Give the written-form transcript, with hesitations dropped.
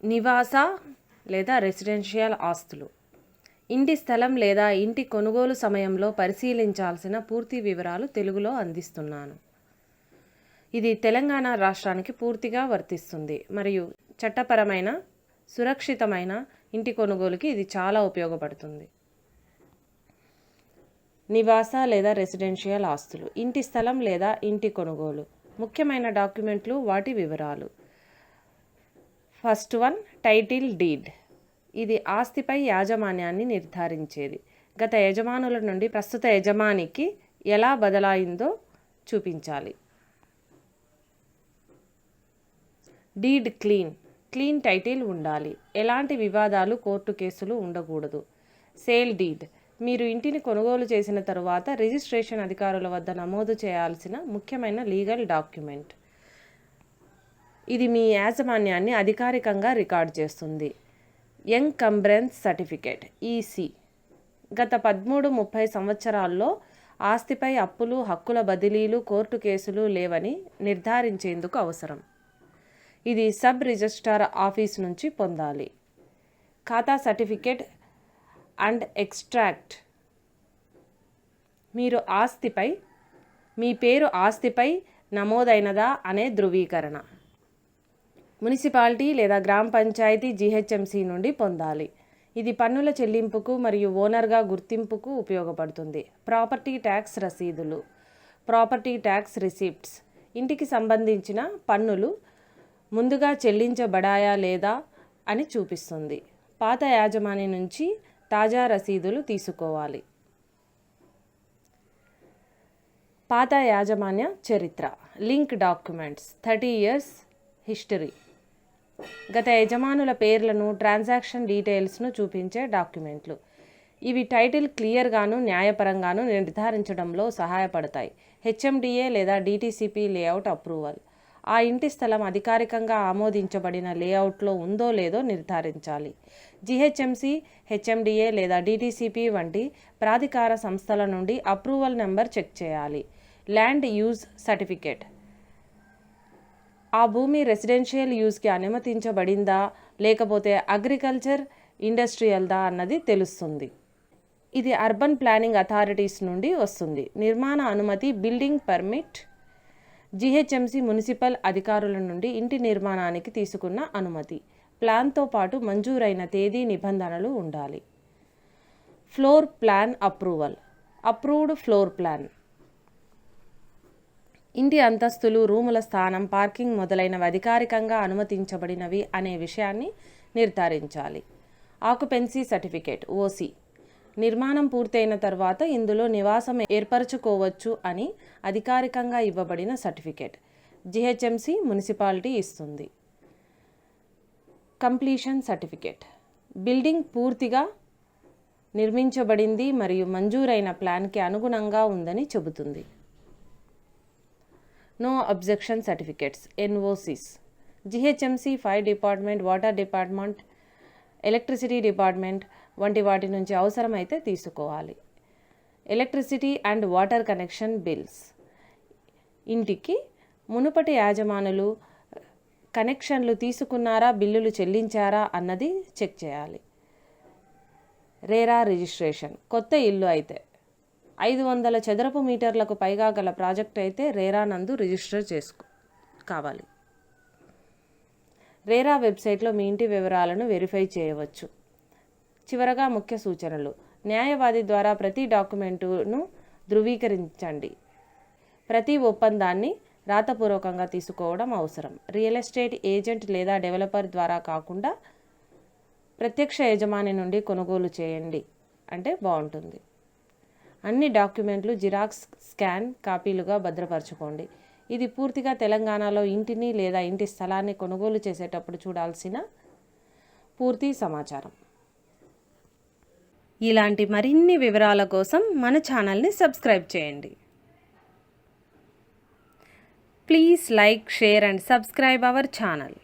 నివాస లేదా రెసిడెన్షియల్ ఆస్తులు. ఇంటి స్థలం లేదా ఇంటి కొనుగోలు సమయంలో పరిశీలించాల్సిన పూర్తి వివరాలు తెలుగులో అందిస్తున్నాను. ఇది తెలంగాణ రాష్ట్రానికి పూర్తిగా వర్తిస్తుంది మరియు చట్టపరమైన సురక్షితమైన ఇంటి కొనుగోలుకి ఇది చాలా ఉపయోగపడుతుంది. నివాస లేదా రెసిడెన్షియల్ ఆస్తులు. ఇంటి స్థలం లేదా ఇంటి కొనుగోలు. ముఖ్యమైన డాక్యుమెంట్లు, వాటి వివరాలు. First one, title deed. ఇది ఆస్తిపై యాజమాన్యాన్ని నిర్ధారించేది. గత యజమానుల నుండి ప్రస్తుత యజమానికి ఎలా బదలాయిందో చూపించాలి. Deed clean. క్లీన్ టైటిల్ ఉండాలి. ఎలాంటి వివాదాలు, కోర్టు కేసులు ఉండకూడదు. Sale deed. మీరు ఇంటిని కొనుగోలు చేసిన తరువాత రిజిస్ట్రేషన్ అధికారుల వద్ద నమోదు చేయాల్సిన ముఖ్యమైన లీగల్ డాక్యుమెంట్. ఇది మీ యాజమాన్యాన్ని అధికారికంగా రికార్డ్ చేస్తుంది. ఎంకంబ్రెన్స్ సర్టిఫికేట్ ఈసీ. గత 13-30 సంవత్సరాల్లో ఆస్తిపై అప్పులు, హక్కుల బదిలీలు, కోర్టు కేసులు లేవని నిర్ధారించేందుకు అవసరం. ఇది సబ్ రిజిస్ట్రార్ ఆఫీస్ నుంచి పొందాలి. ఖాతా సర్టిఫికేట్ అండ్ ఎక్స్ట్రాక్ట్. మీ పేరు ఆస్తిపై నమోదైనదా అనే ధృవీకరణ. మున్సిపాలిటీ లేదా గ్రామ పంచాయతీ జీహెచ్ఎంసీ నుండి పొందాలి. ఇది పన్నుల చెల్లింపుకు మరియు ఓనర్గా గుర్తింపుకు ఉపయోగపడుతుంది. ప్రాపర్టీ ట్యాక్స్ రసీదులు. Property tax receipts. ఇంటికి సంబంధించిన పన్నులు ముందుగా చెల్లించబడాయా లేదా అని చూపిస్తుంది. పాత యాజమాని నుంచి తాజా రసీదులు తీసుకోవాలి. పాత యాజమాన్య చరిత్ర. Link documents. 30 years history. గత యజమానుల పేర్లను, ట్రాన్సాక్షన్ డీటెయిల్స్ను చూపించే డాక్యుమెంట్లు. ఇవి టైటిల్ క్లియర్గాను, న్యాయపరంగాను నిర్ధారించడంలో సహాయపడతాయి. హెచ్ఎండిఏ లేదా డిటిసిపి లేఅవుట్ అప్రూవల్. ఆ ఇంటి స్థలం అధికారికంగా ఆమోదించబడిన లేఅవుట్లో ఉందో లేదో నిర్ధారించాలి. జీహెచ్ఎంసీ, హెచ్ఎండిఏ లేదా డిటిసిపి వంటి ప్రాధికార సంస్థల నుండి అప్రూవల్ నెంబర్ చెక్ చేయాలి. Land use certificate. ఆ భూమి రెసిడెన్షియల్ యూజ్కి అనుమతించబడిందా లేకపోతే అగ్రికల్చర్, ఇండస్ట్రియల్దా అన్నది తెలుస్తుంది. ఇది అర్బన్ ప్లానింగ్ అథారిటీస్ నుండి వస్తుంది. నిర్మాణ అనుమతి, బిల్డింగ్ పర్మిట్. జీహెచ్ఎంసీ, మున్సిపల్ అధికారుల నుండి ఇంటి నిర్మాణానికి తీసుకున్న అనుమతి. ప్లాన్తో పాటు మంజూరైన తేదీ, నిబంధనలు ఉండాలి. Floor plan approval. Approved floor plan. ఇంటి అంతస్తులు, రూముల స్థానం, పార్కింగ్ మొదలైనవి అధికారికంగా అనుమతించబడినవి అనే విషయాన్ని నిర్ధారించాలి. Occupancy certificate OC. నిర్మాణం పూర్తయిన తర్వాత ఇందులో నివాసం ఏర్పరచుకోవచ్చు అని అధికారికంగా ఇవ్వబడిన సర్టిఫికేట్. జీహెచ్ఎంసీ, మున్సిపాలిటీ ఇస్తుంది. Completion certificate. బిల్డింగ్ పూర్తిగా నిర్మించబడింది మరియు మంజూరైన ప్లాన్కి అనుగుణంగా ఉందని చెబుతుంది. No objection certificates NOCs. GHMC, fire department, water department, electricity department వంటి వాటి నుంచి అవసరమైతే తీసుకోవాలి. Electricity and water connection bills. ఇంటికి మునుపటి యాజమానులు కనెక్షన్లు తీసుకున్నారా, బిల్లులు చెల్లించారా అన్నది చెక్ చేయాలి. రేరా రిజిస్ట్రేషన్. కొత్త ఇల్లు అయితే 500 చదరపు మీటర్లకు పైగా గల ప్రాజెక్ట్ అయితే రేరా నందు రిజిస్టర్ కావాలి. రేరా వెబ్సైట్లో మీ ఇంటి వివరాలను వెరిఫై చేయవచ్చు. చివరగా ముఖ్య సూచనలు. న్యాయవాది ద్వారా ప్రతి డాక్యుమెంటును ధృవీకరించండి. ప్రతి ఒప్పందాన్ని రాతపూర్వకంగా తీసుకోవడం అవసరం. రియల్ ఎస్టేట్ ఏజెంట్ లేదా డెవలపర్ ద్వారా కాకుండా ప్రత్యక్ష యజమాని నుండి కొనుగోలు చేయండి అంటే బాగుంటుంది. అన్ని డాక్యుమెంట్లు జిరాక్స్, స్కాన్ కాపీలుగా భద్రపరచుకోండి. ఇది పూర్తిగా తెలంగాణలో ఇంటిని లేదా ఇంటి స్థలాన్ని కొనుగోలు చేసేటప్పుడు చూడాల్సిన పూర్తి సమాచారం. ఇలాంటి మరిన్ని వివరాల కోసం మన ఛానల్ని సబ్స్క్రైబ్ చేయండి. Please like, share and subscribe our channel.